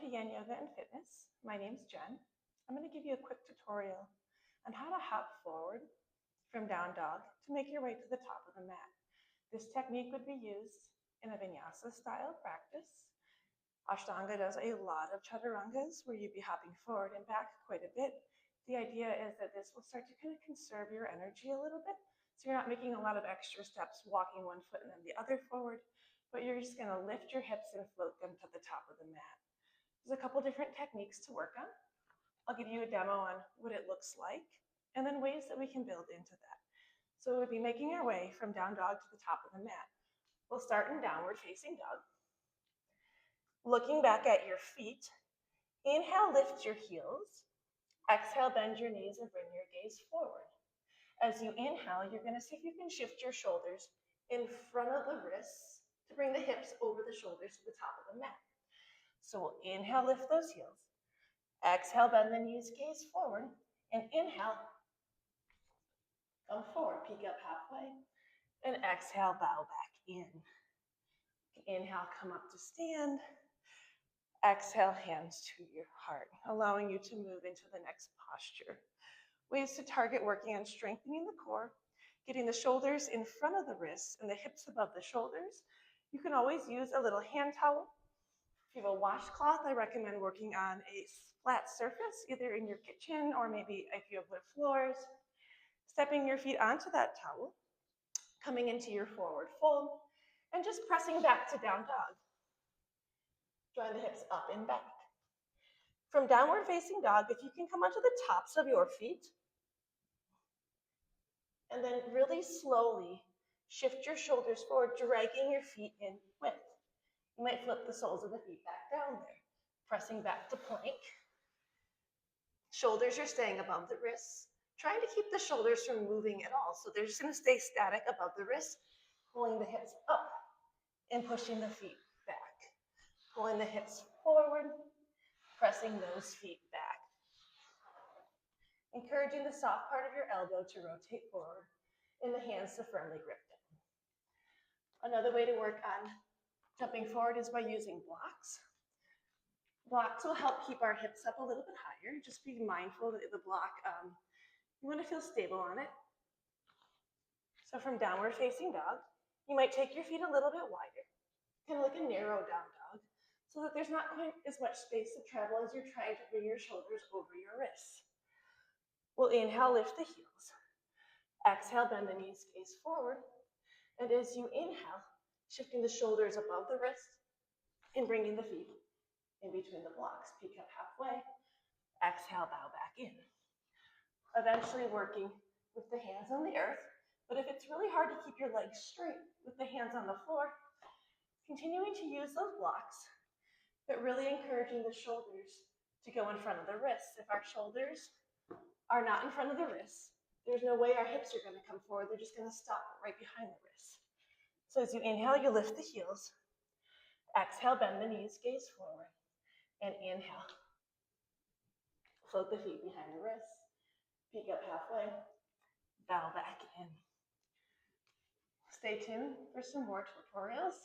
to Yin Yoga and Fitness. My name's Jen. I'm going to give you a quick tutorial on how to hop forward from down dog to make your way to the top of the mat. This technique would be used in a vinyasa style practice. Ashtanga does a lot of chaturangas where you'd be hopping forward and back quite a bit. The idea is that this will start to kind of conserve your energy a little bit. So you're not making a lot of extra steps, walking one foot and then the other forward, but you're just going to lift your hips and float them to the top of the mat. There's a couple different techniques to work on. I'll give you a demo on what it looks like and then ways that we can build into that. So we'll be making our way from down dog to the top of the mat. We'll start in downward facing dog. Looking back at your feet, inhale, lift your heels. Exhale, bend your knees and bring your gaze forward. As you inhale, you're going to see if you can shift your shoulders in front of the wrists to bring the hips over the shoulders to the top of the mat. So we'll inhale, lift those heels. Exhale, bend the knees, gaze forward. And inhale, come forward, peek up halfway. And exhale, bow back in. Inhale, come up to stand. Exhale, hands to your heart, allowing you to move into the next posture. Ways to target working on strengthening the core, getting the shoulders in front of the wrists and the hips above the shoulders. You can always use a little hand towel. If you have a washcloth, I recommend working on a flat surface, either in your kitchen or maybe if you have wood floors. Stepping your feet onto that towel, coming into your forward fold, and just pressing back to down dog. Drawing the hips up and back. From downward facing dog, if you can come onto the tops of your feet, and then really slowly shift your shoulders forward, dragging your feet in width. You might flip the soles of the feet back down there, pressing back to plank. Shoulders are staying above the wrists, trying to keep the shoulders from moving at all. So they're just going to stay static above the wrists, pulling the hips up and pushing the feet back. Pulling the hips forward, pressing those feet back. Encouraging the soft part of your elbow to rotate forward and the hands to firmly grip down. Another way to work on jumping forward is by using blocks. Blocks will help keep our hips up a little bit higher. Just be mindful that the block, you want to feel stable on it. So from downward facing dog, you might take your feet a little bit wider, kind of like a narrow down dog, so that there's not quite as much space to travel as you're trying to bring your shoulders over your wrists. We'll inhale, lift the heels. Exhale, bend the knees, gaze forward. And as you inhale, shifting the shoulders above the wrist and bringing the feet in between the blocks. Peek up halfway. Exhale, bow back in. Eventually working with the hands on the earth. But if it's really hard to keep your legs straight with the hands on the floor, continuing to use those blocks, but really encouraging the shoulders to go in front of the wrists. If our shoulders are not in front of the wrists, there's no way our hips are going to come forward. They're just going to stop right behind the wrists. So as you inhale, you lift the heels. Exhale, bend the knees, gaze forward. And inhale. Float the feet behind the wrists. Peek up halfway. Bow back in. Stay tuned for some more tutorials.